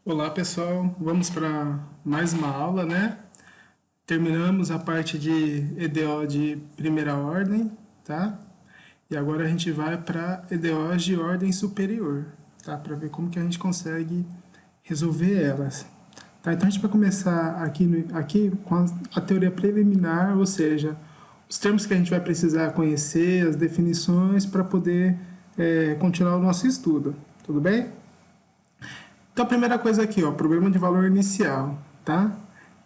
Olá pessoal, vamos para mais uma aula, né? Terminamos a parte de EDO de primeira ordem, tá? E agora a gente vai para EDOs de ordem superior, tá? Para ver como que a gente consegue resolver elas. Tá? Então a gente vai começar aqui com a teoria preliminar, ou seja, os termos que a gente vai precisar conhecer, as definições para poder continuar o nosso estudo, tudo bem? Então, a primeira coisa aqui, ó, problema de valor inicial, tá?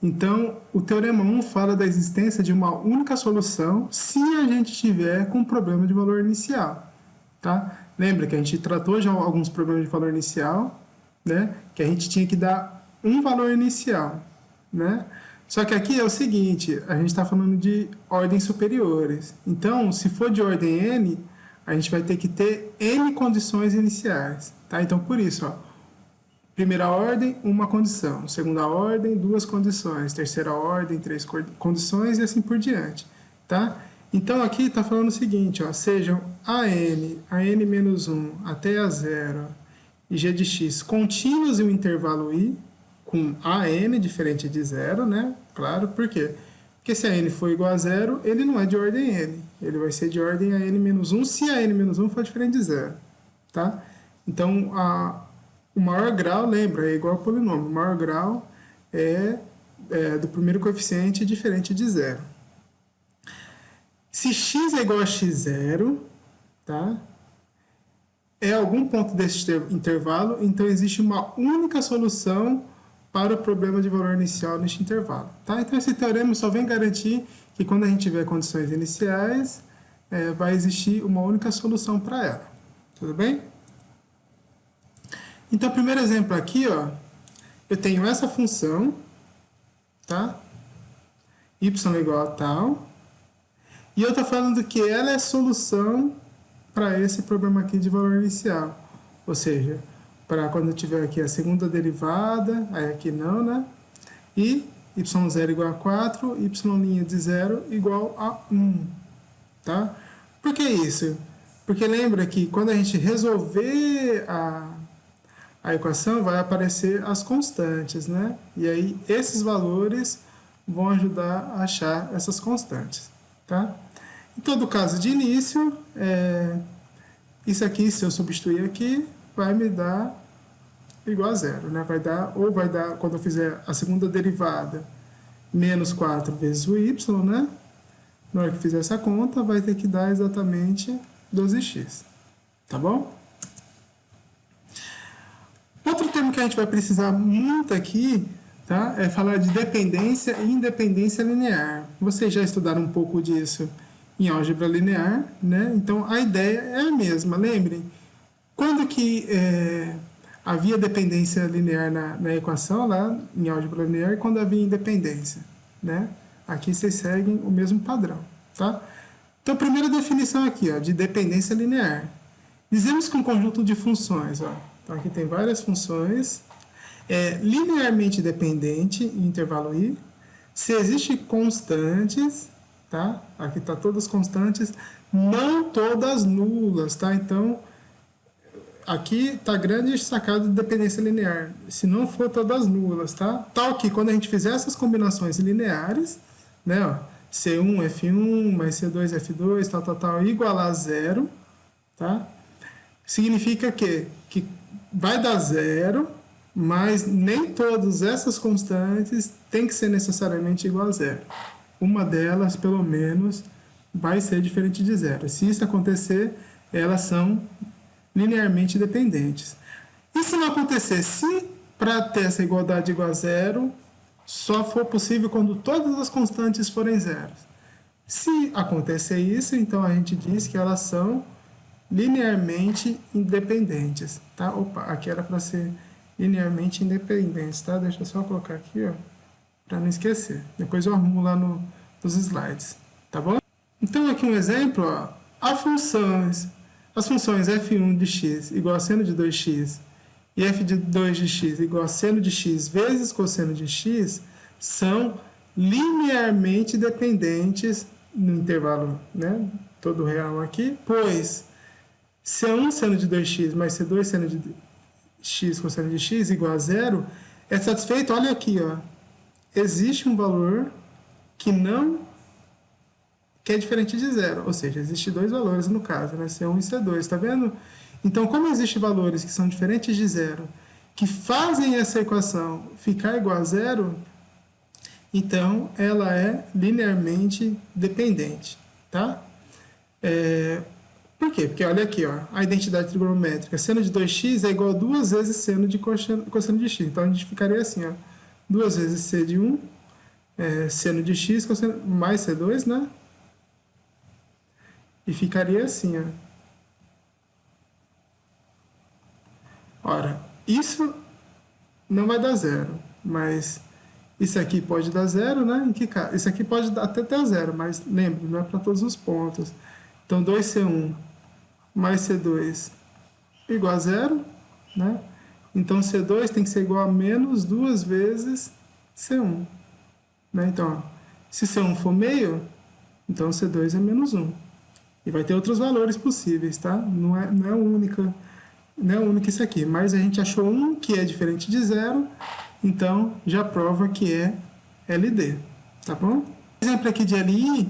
Então, o teorema 1 fala da existência de uma única solução se a gente tiver com problema de valor inicial, tá? Lembra que a gente tratou já alguns problemas de valor inicial, né? Que a gente tinha que dar um valor inicial, né? Só que aqui é o seguinte, a gente está falando de ordens superiores. Então, se for de ordem n, a gente vai ter que ter n condições iniciais, tá? Então, por isso, ó, primeira ordem, uma condição. Segunda ordem, duas condições. Terceira ordem, três condições e assim por diante, tá? Então, aqui está falando o seguinte, ó, sejam a n menos 1 até a 0 e g de x contínuos em um intervalo i, com a n diferente de 0, né? Claro, por quê? Porque se a n for igual a 0, ele não é de ordem n. Ele vai ser de ordem a n menos 1 se a n menos 1 for diferente de 0, tá? Então, o maior grau, lembra, é igual ao polinômio. O maior grau é do primeiro coeficiente diferente de 0. Se x é igual a x0, tá? É algum ponto desse intervalo, então existe uma única solução para o problema de valor inicial neste intervalo, tá? Então esse teorema só vem garantir que quando a gente tiver condições iniciais, vai existir uma única solução para ela. Tudo bem? Então, o primeiro exemplo aqui, ó, eu tenho essa função, tá? Y igual a tal. E eu estou falando que ela é solução para esse problema aqui de valor inicial. Ou seja, para quando eu tiver aqui a segunda derivada, aí aqui não, né? E y0 igual a 4, y' de 0 igual a 1, tá? Por que isso? Porque lembra que quando a gente resolver a equação, vai aparecer as constantes, né? E aí esses valores vão ajudar a achar essas constantes, tá? Em todo caso de início, isso aqui, se eu substituir aqui, vai me dar igual a 0, né? Vai dar, quando eu fizer a segunda derivada, menos 4 vezes o y, né? Na hora que fizer essa conta, vai ter que dar exatamente 12x, tá bom? Outro termo que a gente vai precisar muito aqui, tá, é falar de dependência e independência linear. Vocês já estudaram um pouco disso em álgebra linear, né? Então a ideia é a mesma. Lembrem, quando que havia dependência linear na equação lá em álgebra linear e quando havia independência, né? Aqui vocês seguem o mesmo padrão, tá? Então, primeira definição aqui, ó, de dependência linear. Dizemos que um conjunto de funções, ó, então aqui tem várias funções, linearmente dependente em intervalo i, se existem constantes, tá? Aqui está todas constantes, não todas nulas, tá? Então, aqui está grande sacada de dependência linear, se não for todas nulas, tá? Tal que quando a gente fizer essas combinações lineares, né, ó, C1, F1, mais C2, F2, tal, igual a 0, tá? Significa que vai dar 0, mas nem todas essas constantes têm que ser necessariamente igual a 0. Uma delas, pelo menos, vai ser diferente de 0. Se isso acontecer, elas são linearmente dependentes. E se não acontecer? Se para ter essa igualdade igual a 0, só for possível quando todas as constantes forem zeros. Se acontecer isso, então a gente diz que elas são linearmente independentes, tá? Opa, aqui era para ser linearmente independentes, tá? Deixa eu só colocar aqui, ó, para não esquecer. Depois eu arrumo lá nos slides, tá bom? Então aqui um exemplo, ó, as funções f1 de x igual a seno de 2x e f de 2 de x igual a seno de x vezes cosseno de x são linearmente dependentes no intervalo, né, todo real aqui, pois C1 seno de 2x mais C2 seno de x cosseno de x igual a zero, é satisfeito, olha aqui, ó, existe um valor que é diferente de zero, ou seja, existem dois valores no caso, né, C1 e C2, tá vendo? Então, como existem valores que são diferentes de zero, que fazem essa equação ficar igual a zero, então ela é linearmente dependente, tá? Por quê? Porque olha aqui, ó, a identidade trigonométrica, seno de 2x é igual a 2 vezes seno de cosseno de x. Então a gente ficaria assim, ó, 2 vezes c de 1, seno de x mais c2, né? E ficaria assim, ó. Ora, isso não vai dar zero, mas isso aqui pode dar zero, né? Em que caso? Isso aqui pode até dar zero, mas lembre, não é para todos os pontos. Então 2c1 mais c2 igual a zero, né? Então c2 tem que ser igual a menos 2 vezes c1. Né? Então, ó, se c1 for meio, então c2 é menos 1. E vai ter outros valores possíveis, tá? Não é único isso aqui, mas a gente achou um que é diferente de zero, então já prova que é LD, tá bom? Exemplo aqui de LI,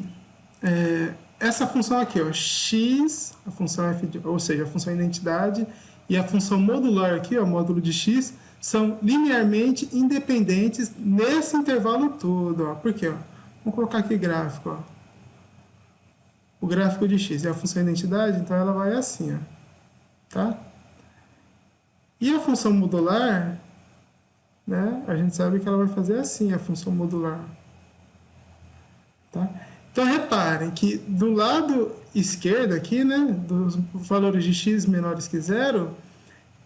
essa função aqui, ó, x, a função f, ou seja, a função identidade, e a função modular aqui, ó, módulo de x, são linearmente independentes nesse intervalo todo, ó. Por quê? Ó? Vamos colocar aqui gráfico, ó. O gráfico de x é a função identidade, então ela vai assim, ó, tá? E a função modular, né, a gente sabe que ela vai fazer assim, a função modular. Tá? Então, reparem que do lado esquerdo aqui, né, dos valores de x menores que zero,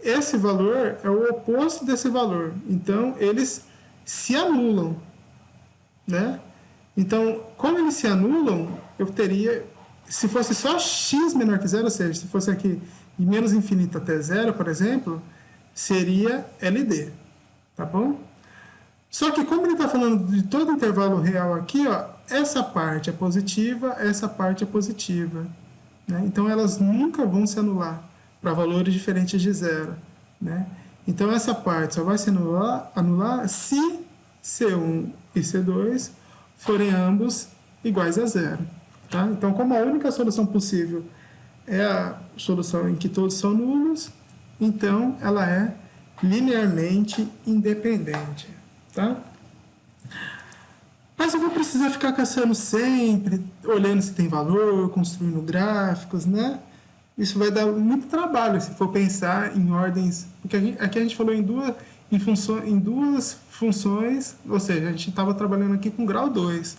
esse valor é o oposto desse valor. Então, eles se anulam. Né? Então, como eles se anulam, eu teria... Se fosse só x menor que zero, ou seja, se fosse aqui de menos infinito até zero, por exemplo, seria LD, tá bom? Só que como ele está falando de todo intervalo real aqui, ó, essa parte é positiva, essa parte é positiva. Né? Então, elas nunca vão se anular para valores diferentes de zero. Né? Então, essa parte só vai se anular se C1 e C2 forem ambos iguais a zero. Tá? Então, como a única solução possível é a solução em que todos são nulos, então ela é linearmente independente. Tá? Mas eu vou precisar ficar caçando sempre, olhando se tem valor, construindo gráficos, né? Isso vai dar muito trabalho se for pensar em ordens... Porque aqui a gente falou em duas funções, ou seja, a gente estava trabalhando aqui com grau 2.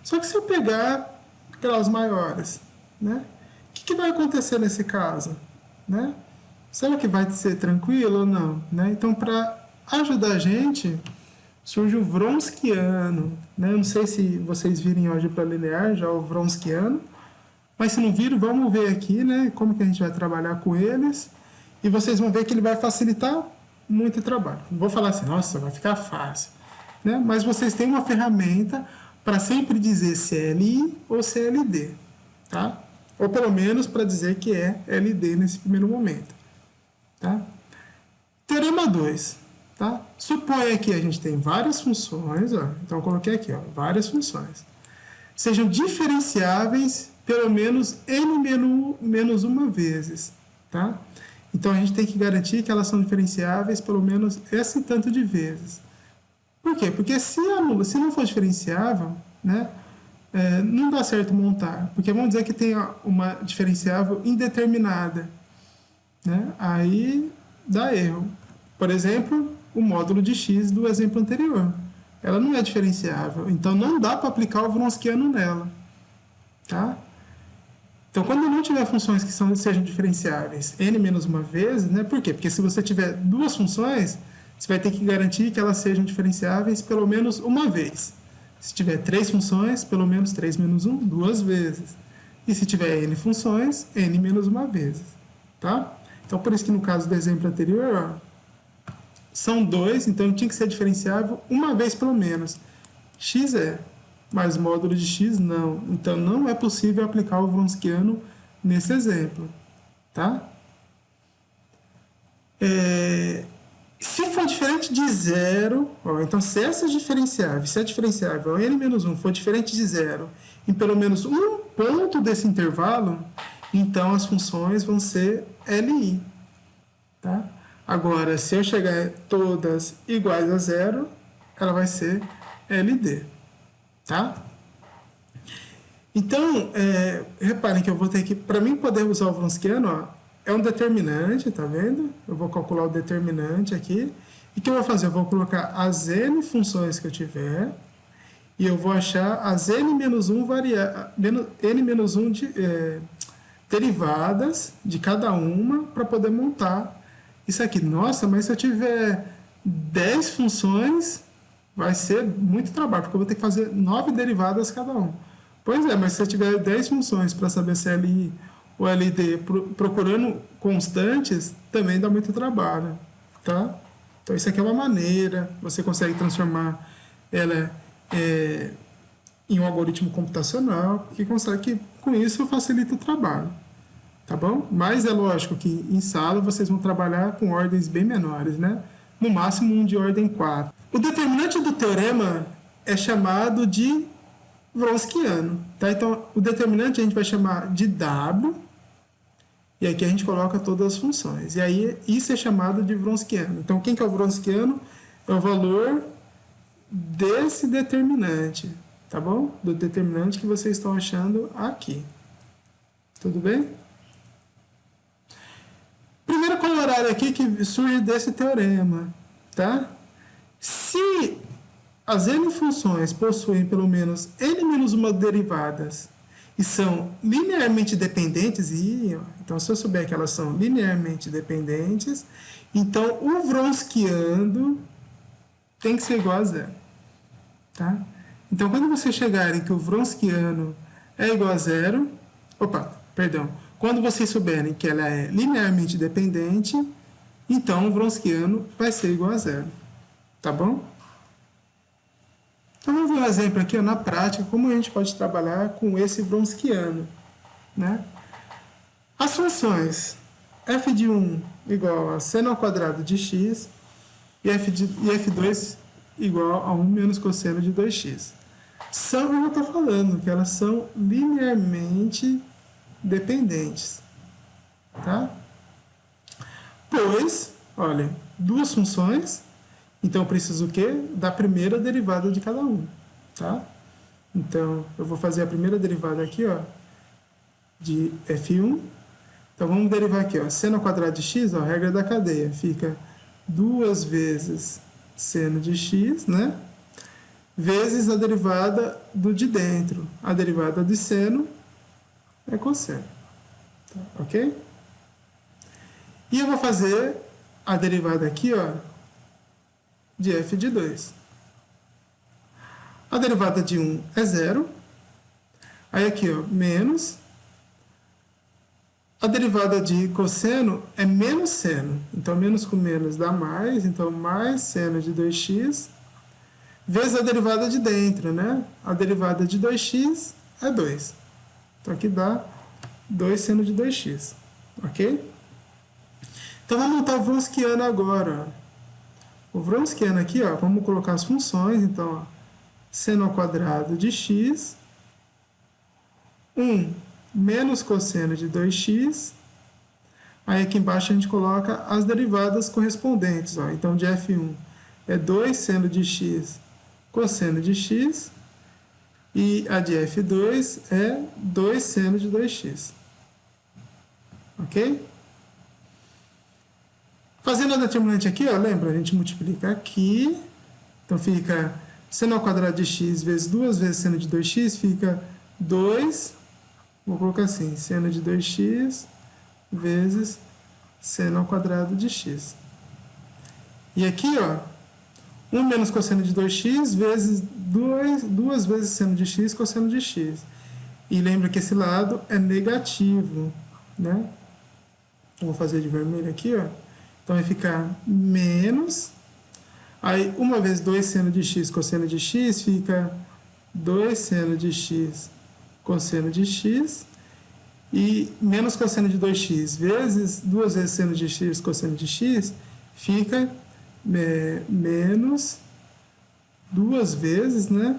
Só que se eu pegar graus maiores, né? O que vai acontecer nesse caso? Né? Será que vai ser tranquilo ou não? Né? Então, para ajudar a gente, surge o Wronskiano. Né? Eu não sei se vocês viram em álgebra linear já o Wronskiano, mas se não viram, vamos ver aqui, né, como que a gente vai trabalhar com eles, e vocês vão ver que ele vai facilitar muito o trabalho. Não vou falar assim, nossa, vai ficar fácil. Né? Mas vocês têm uma ferramenta para sempre dizer se é LI ou se é LD. Tá? Ou pelo menos para dizer que é LD nesse primeiro momento. Tá? Teorema 2. Tá? Suponha que a gente tem várias funções, ó, então eu coloquei aqui, ó, várias funções, sejam diferenciáveis pelo menos n menos uma vezes. Tá? Então a gente tem que garantir que elas são diferenciáveis pelo menos esse tanto de vezes. Por quê? Porque se não for diferenciável, né, não dá certo montar. Porque vamos dizer que tem uma diferenciável indeterminada. Né? Aí dá erro. Por exemplo, o módulo de x do exemplo anterior. Ela não é diferenciável. Então não dá para aplicar o Wronskiano nela. Tá? Então, quando não tiver funções que sejam diferenciáveis n menos uma vez, né? Por quê? Porque se você tiver duas funções, você vai ter que garantir que elas sejam diferenciáveis pelo menos uma vez. Se tiver 3 funções, pelo menos 3 menos 1, 2 vezes. E se tiver n funções, n menos uma vez. Tá? Então, por isso que no caso do exemplo anterior, ó, são 2, então tinha que ser diferenciável uma vez pelo menos. X é, mas módulo de x não. Então, não é possível aplicar o Wronskiano nesse exemplo. Tá? Se for diferente de zero, ó, então se essa diferenciável, se a diferenciável n-1 for diferente de zero em pelo menos um ponto desse intervalo, então as funções vão ser LI. Tá? Agora, se eu chegar todas iguais a zero, ela vai ser LD. Tá? Então, reparem que eu vou ter que, para mim poder usar o Wronskiano, ó, é um determinante, tá vendo? Eu vou calcular o determinante aqui. E o que eu vou fazer? Eu vou colocar as n funções que eu tiver e eu vou achar as n-1 derivadas de cada uma para poder montar isso aqui. Nossa, mas se eu tiver 10 funções, vai ser muito trabalho, porque eu vou ter que fazer 9 derivadas cada uma. Pois é, mas se eu tiver 10 funções para saber se é LI ou LD procurando constantes, também dá muito trabalho, tá? Então, isso aqui é uma maneira, você consegue transformar ela em um algoritmo computacional, que consegue, com isso, facilita o trabalho, tá bom? Mas é lógico que em sala vocês vão trabalhar com ordens bem menores, né? No máximo um de ordem 4. O determinante do teorema é chamado de Wronskiano, tá? Então, o determinante a gente vai chamar de W, e aqui a gente coloca todas as funções. E aí, isso é chamado de Wronskiano. Então, quem que é o Wronskiano? É o valor desse determinante, tá bom? Do determinante que vocês estão achando aqui. Tudo bem? Primeiro colorário aqui que surge desse teorema, tá? Se as n funções possuem pelo menos n-1 derivadas e são linearmente dependentes, então se eu souber que elas são linearmente dependentes, então o Wronskiano tem que ser igual a zero. Tá? Então quando vocês chegarem que o Wronskiano é igual a zero, quando vocês souberem que ela é linearmente dependente, então o Wronskiano vai ser igual a zero. Tá bom? Então vamos ver um exemplo aqui, ó, na prática, como a gente pode trabalhar com esse Wronskiano, né? As funções f de 1 igual a seno ao quadrado de x e f2 igual a 1 menos cosseno de 2x. São, eu já estou falando, que elas são linearmente dependentes. Tá? Pois, olha, duas funções, então eu preciso o quê? Da primeira derivada de cada um. Tá? Então, eu vou fazer a primeira derivada aqui, ó, de f1. Então, vamos derivar aqui, ó, seno ao quadrado de x, ó, a regra da cadeia, fica 2 vezes seno de x, né? Vezes a derivada do de dentro. A derivada de seno é cosseno. Tá, ok? E eu vou fazer a derivada aqui, ó, de f de 2. A derivada de 1 é 0. Aí aqui, ó, menos. A derivada de cosseno é menos seno. Então, menos com menos dá mais. Então, mais seno de 2x vezes a derivada de dentro, né? A derivada de 2x é 2. Então, aqui dá 2 seno de 2x. Ok? Então, vamos montar o Wronskiano agora. O Wronskiano aqui, ó, vamos colocar as funções. Então, ó, seno ao quadrado de x. 1 menos cosseno de 2x. Aí aqui embaixo a gente coloca as derivadas correspondentes. Ó. Então, de f1 é 2 seno de x cosseno de x. E a de f2 é 2 seno de 2x. Ok? Fazendo a determinante aqui, ó, lembra? A gente multiplica aqui. Então, fica seno ao quadrado de x vezes 2 vezes seno de 2x, fica 2. Vou colocar assim, seno de 2x vezes seno ao quadrado de x. E aqui, ó, 1 menos cosseno de 2x vezes 2 vezes seno de x cosseno de x. E lembra que esse lado é negativo, né? Vou fazer de vermelho aqui, ó. Então vai ficar menos. Aí, 1 vezes 2 seno de x cosseno de x fica 2 seno de x cosseno de x, E menos cosseno de 2x vezes 2 vezes seno de x cosseno de x fica menos 2 vezes, né?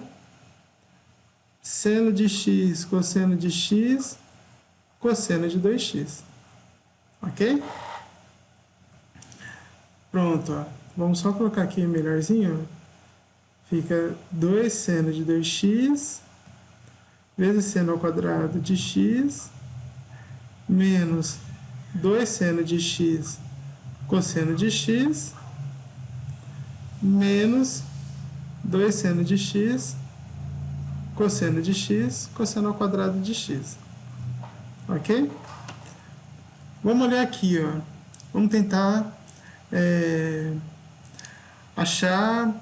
Seno de x cosseno de x cosseno de 2x. Ok? Pronto, ó. Vamos só colocar aqui melhorzinho. Fica 2 seno de 2x vezes seno ao quadrado de x menos 2 seno de x cosseno de x menos 2 seno de x cosseno de x cosseno ao quadrado de x. Ok? Vamos olhar aqui, ó. Vamos tentar achar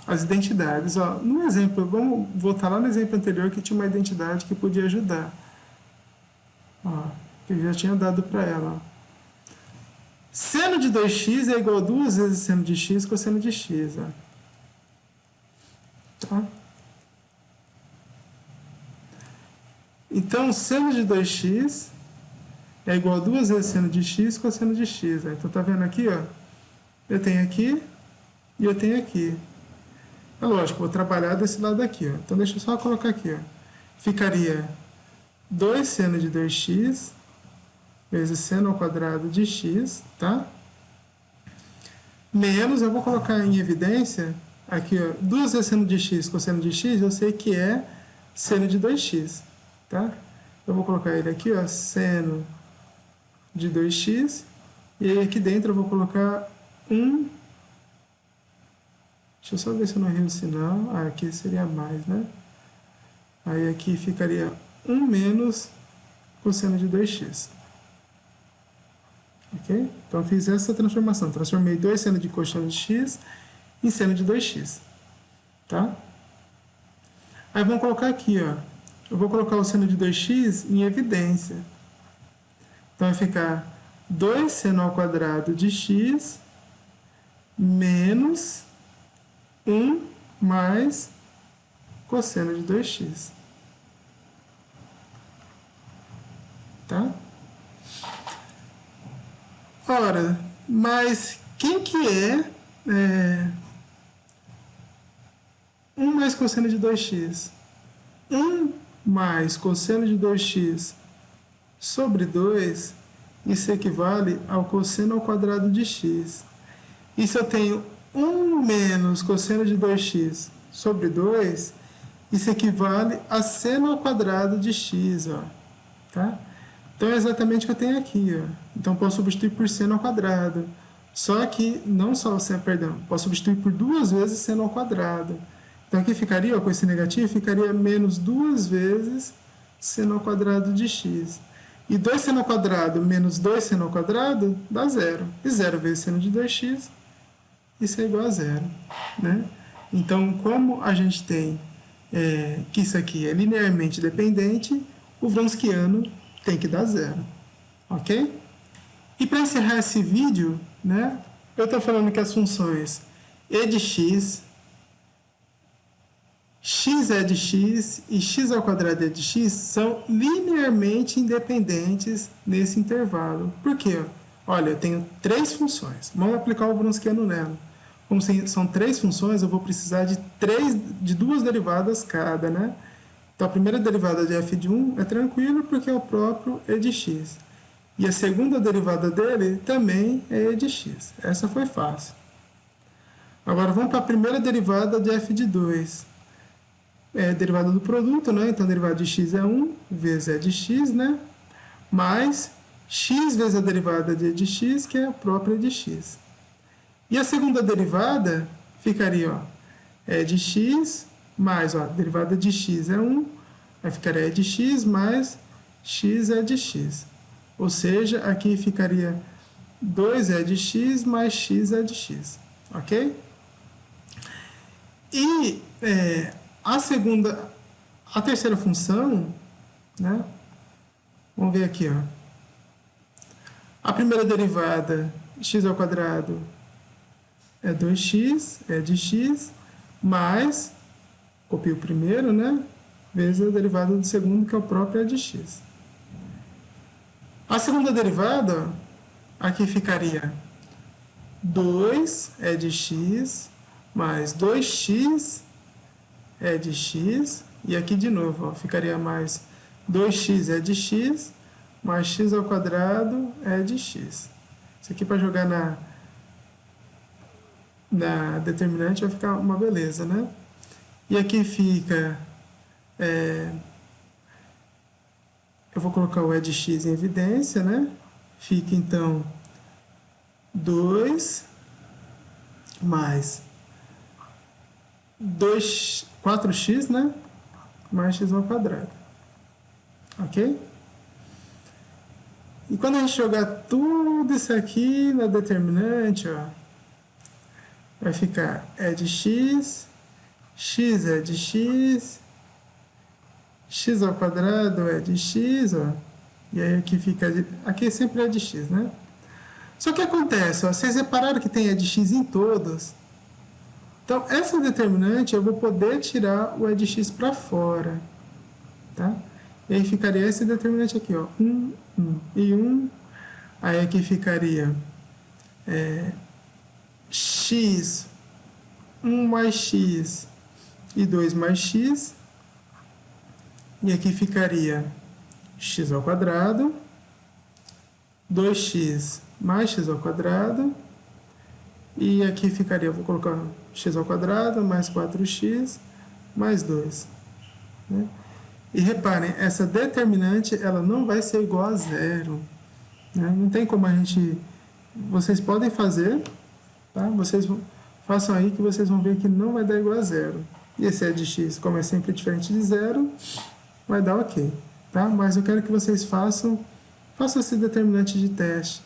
as identidades. Ó, no exemplo, vamos voltar lá no exemplo anterior que tinha uma identidade que podia ajudar. Ó, que eu já tinha dado para ela. Ó. Seno de 2x é igual a 2 vezes seno de x cosseno de x. Ó. Tá? Então, seno de 2x é igual a 2 vezes seno de x cosseno de x. Ó. Então, tá vendo aqui, ó? Eu tenho aqui e eu tenho aqui. É lógico, vou trabalhar desse lado aqui, ó. Então, deixa eu só colocar aqui, ó. Ficaria 2 seno de 2x vezes seno ao quadrado de x, tá? Menos, eu vou colocar em evidência, aqui, ó, 2 vezes seno de x cosseno de x, eu sei que é seno de 2x, tá? Eu vou colocar ele aqui, ó, seno de 2x, e aí aqui dentro eu vou colocar 1. Deixa eu só ver se eu não errei o sinal. Ah, aqui seria mais, né? Aí aqui ficaria 1 menos cosseno de 2x. Ok? Então, eu fiz essa transformação. Transformei 2 seno de cosseno de x em seno de 2x. Tá? Aí, vamos colocar aqui, ó. Eu vou colocar o seno de 2x em evidência. Então, vai ficar 2 seno ao quadrado de x menos 1 mais cosseno de 2x. Tá? Ora, mas quem que é 1 mais cosseno de 2x? 1 mais cosseno de 2x sobre 2, isso equivale ao cosseno ao quadrado de x. E se eu tenho 1 menos cosseno de 2x sobre 2, isso equivale a seno ao quadrado de x, ó. Tá? Então, é exatamente o que eu tenho aqui, ó. Então, posso substituir por seno ao quadrado. Só que, não só o seno, perdão, posso substituir por 2 vezes seno ao quadrado. Então, aqui ficaria, ó, com esse negativo, ficaria menos 2 vezes seno ao quadrado de x. E 2 seno ao quadrado menos 2 seno ao quadrado dá 0. E 0 vezes seno de 2x, isso é igual a 0. Né? Então, como a gente tem que isso aqui é linearmente dependente, o Wronskiano tem que dar 0. Ok? E para encerrar esse vídeo, né, eu estou falando que as funções e de x, x é de x e x ao quadrado é de x são linearmente independentes nesse intervalo. Por quê? Olha, eu tenho 3 funções. Vamos aplicar o Wronskiano nela. Como são 3 funções, eu vou precisar de 2 derivadas cada, né? Então, a primeira derivada de f de 1 é tranquilo porque é o próprio e de x. E a segunda derivada dele também é e de x. Essa foi fácil. Agora, vamos para a primeira derivada de f de 2. É a derivada do produto, né? Então, a derivada de x é 1 vezes e de x, né? Mais x vezes a derivada de e de x, que é a própria e de x. E a segunda derivada ficaria, ó, e de x mais, ó, a derivada de x é 1, aí ficaria e de x mais x é de x. Ou seja, aqui ficaria 2e de x mais x é de x. Ok? E a terceira função, né? Vamos ver aqui, ó. A primeira derivada, x ao quadrado, é 2x, é de x, mais, copio o primeiro, né? vezes a derivada do segundo, que é o próprio e de x. A segunda derivada, aqui ficaria 2 é de x mais 2x é de x. E aqui de novo, ó, ficaria mais 2x é de x mais x ao quadrado é de x. Isso aqui para jogar na determinante vai ficar uma beleza, né? E aqui fica... eu vou colocar o e de x em evidência, né? Fica, então, 2 mais 4x, né? Mais x ao quadrado. Ok? E quando a gente jogar tudo isso aqui na determinante, ó, vai ficar e de x, x é de x, x ao quadrado é de x, ó, e aí aqui fica, aqui sempre é de x, né? Só que acontece, ó, vocês repararam que tem e de x em todos? Então, essa determinante eu vou poder tirar o e de x para fora, tá? E aí ficaria esse determinante aqui, ó, 1, 1 e 1. Aí aqui ficaria x, 1 mais x e 2 mais x. E aqui ficaria x ao quadrado, 2x mais x ao quadrado. E aqui ficaria, vou colocar x ao quadrado mais 4x mais 2. Né? E reparem, essa determinante ela não vai ser igual a zero. Né? Não tem como a gente... Vocês podem fazer, tá? Vocês façam aí que vocês vão ver que não vai dar igual a zero. E esse e de x, como é sempre diferente de zero, vai dar ok. Tá? Mas eu quero que vocês façam esse determinante de teste.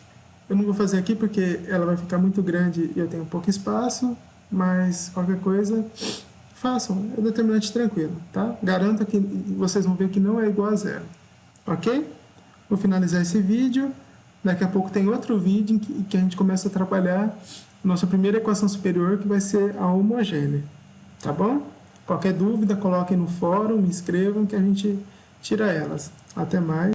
Eu não vou fazer aqui porque ela vai ficar muito grande e eu tenho pouco espaço, mas qualquer coisa, façam. É um determinante tranquilo, tá? Garanto que vocês vão ver que não é igual a zero. Ok? Vou finalizar esse vídeo. Daqui a pouco tem outro vídeo em que a gente começa a trabalhar nossa primeira equação superior, que vai ser a homogênea. Tá bom? Qualquer dúvida, coloquem no fórum, me escrevam que a gente tira elas. Até mais.